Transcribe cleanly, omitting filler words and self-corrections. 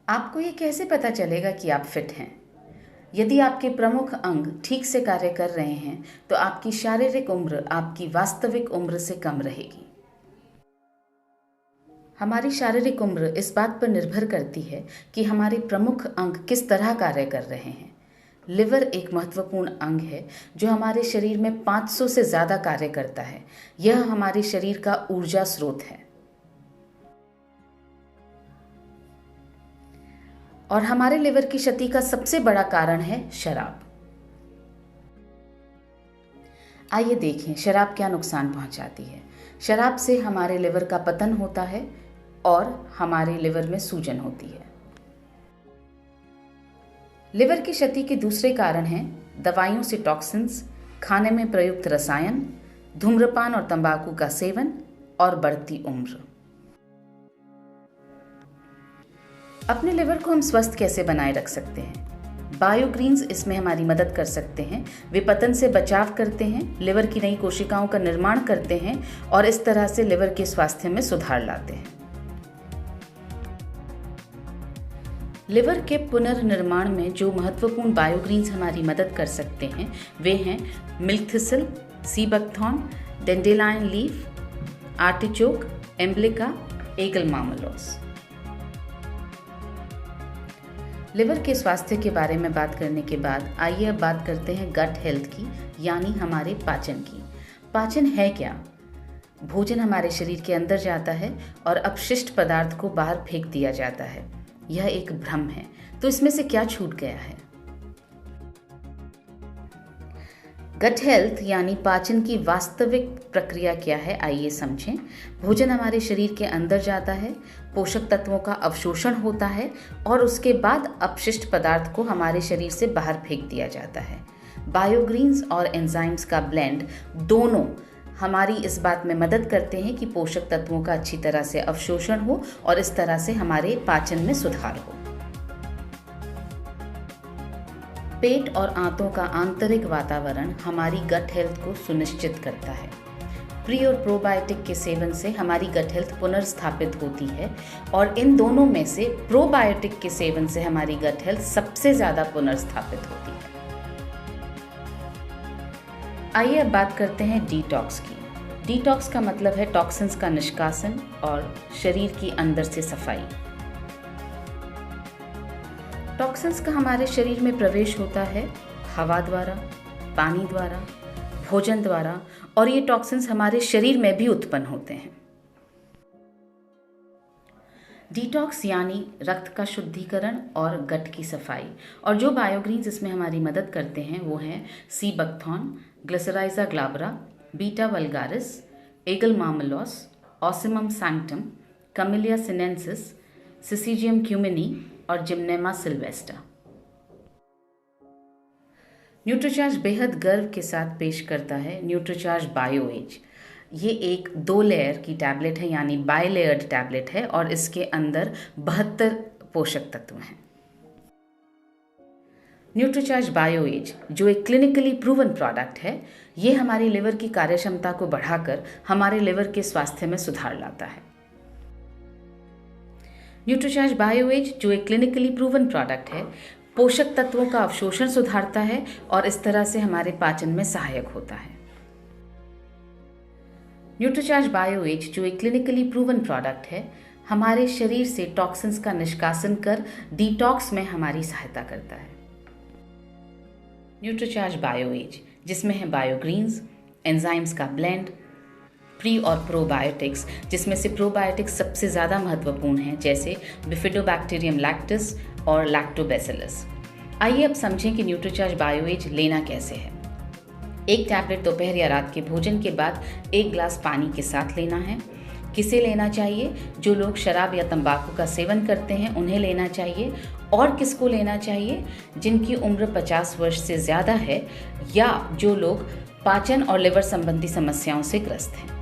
आपको ये कैसे पता चलेगा कि आप फिट हैं? यदि आपके प्रमुख अंग ठीक से कार्य कर रहे हैं तो आपकी शारीरिक उम्र आपकी वास्तविक उम्र से कम रहेगी। हमारी शारीरिक उम्र इस बात पर निर्भर करती है कि हमारे प्रमुख अंग किस तरह कार्य कर रहे हैं। लिवर एक महत्वपूर्ण अंग है जो हमारे शरीर में 500 से ज़्यादा कार्य करता है। यह हमारे शरीर का ऊर्जा स्रोत है और हमारे लिवर की क्षति का सबसे बड़ा कारण है शराब। आइए देखें शराब क्या नुकसान पहुंचाती है। शराब से हमारे लिवर का पतन होता है और हमारे लिवर में सूजन होती है। लिवर की क्षति के दूसरे कारण हैं दवाइयों से टॉक्सिन्स, खाने में प्रयुक्त रसायन, धूम्रपान और तंबाकू का सेवन और बढ़ती उम्र। अपने लिवर को हम स्वस्थ कैसे बनाए रख सकते हैं? बायोग्रीन्स इसमें हमारी मदद कर सकते हैं। वे पतन से बचाव करते हैं, लिवर की नई कोशिकाओं का निर्माण करते हैं और इस तरह से लिवर के स्वास्थ्य में सुधार लाते हैं। लिवर के पुनर्निर्माण में जो महत्वपूर्ण बायोग्रीन्स हमारी मदद कर सकते हैं वे हैं milk thistle, sea buckthorn, dandelion leaf, artichoke, emblica, aegle marmelos. Liver के स्वास्थ्य के बारे में बात करने के बाद आइए अब बात करते हैं गट हेल्थ की, यानी हमारे पाचन की। पाचन है क्या? भोजन हमारे शरीर के अंदर जाता है और अपशिष्ट पदार्थ को बाहर फेंक दिया जाता है। यह एक भ्रम है। तो इसमें से क्या छूट गया है? गट हेल्थ यानी पाचन की वास्तविक प्रक्रिया क्या है, आइए समझें। भोजन हमारे शरीर के अंदर जाता है, पोषक तत्वों का अवशोषण होता है और उसके बाद अपशिष्ट पदार्थ को हमारे शरीर से बाहर फेंक दिया जाता है। बायोग्रीन्स और एंजाइम्स का ब्लेंड दोनों हमारी इस बात में मदद करते हैं कि पोषक तत्वों का अच्छी तरह से अवशोषण हो और इस तरह से हमारे पाचन में सुधार हो। पेट और आंतों का आंतरिक वातावरण हमारी गट हेल्थ को सुनिश्चित करता है। प्री और प्रोबायोटिक के सेवन से हमारी गट हेल्थ पुनर्स्थापित होती है और इन दोनों में से प्रोबायोटिक के सेवन से हमारी गट हेल्थ सबसे ज़्यादा पुनर्स्थापित होती है। आइए अब बात करते हैं डिटॉक्स की। डिटॉक्स का मतलब है टॉक्सिन्स का निष्कासन और शरीर की अंदर से सफाई। टॉक्सिन्स का हमारे शरीर में प्रवेश होता है हवा द्वारा, पानी द्वारा, भोजन द्वारा और ये टॉक्सिन्स हमारे शरीर में भी उत्पन्न होते हैं। डिटॉक्स यानी रक्त का शुद्धिकरण और गट की सफाई। और जो बायोग्रीन्स इसमें हमारी मदद करते हैं वो हैं sea buckthorn, glycyrrhiza glabra, beta vulgaris, aegle marmelos, ocimum sanctum, camellia sinensis, syzygium cumini और जिम्नेमा सिल्वेस्टा। न्यूट्रीचार्ज बेहद गर्व के साथ पेश करता है न्यूट्रीचार्ज बायो एज। ये एक 2 लेयर की टैबलेट है यानी बायलेयर्ड टैबलेट है और इसके अंदर 72 पोषक तत्व हैं। न्यूट्रीचार्ज बायो एज जो एक क्लिनिकली प्रूवन प्रोडक्ट है, ये हमारी लिवर की कार्यक्षमता को बढ़ाकर हमारे लिवर के स्वास्थ्य में सुधार लाता है। न्यूट्रीचार्ज बायो एज जो एक क्लिनिकली प्रूवन प्रोडक्ट है, पोषक तत्वों का अवशोषण सुधारता है और इस तरह से हमारे पाचन में सहायक होता है। न्यूट्रीचार्ज बायो एज जो एक क्लिनिकली प्रूवन प्रोडक्ट है, हमारे शरीर से टॉक्सिन्स का निष्कासन कर डिटॉक्स में हमारी सहायता करता है। न्यूट्रीचार्ज बायो एज जिसमें है बायोग्रीन्स, एंजाइम्स का ब्लेंड, प्री और प्रोबायोटिक्स जिसमें से प्रोबायोटिक्स सबसे ज़्यादा महत्वपूर्ण हैं, जैसे बिफिडोबैक्टीरियम लैक्टिस और लैक्टोबैसिलस। आइए अब समझें कि न्यूट्रीचार्ज बायो एज लेना कैसे है। एक टैबलेट दोपहर या रात के भोजन के बाद 1 गिलास पानी के साथ लेना है। किसे लेना चाहिए? जो लोग शराब या तंबाकू का सेवन करते हैं उन्हें लेना चाहिए। और किसको लेना चाहिए? जिनकी उम्र 50 वर्ष से ज़्यादा है या जो लोग पाचन और लिवर संबंधी समस्याओं से ग्रस्त हैं।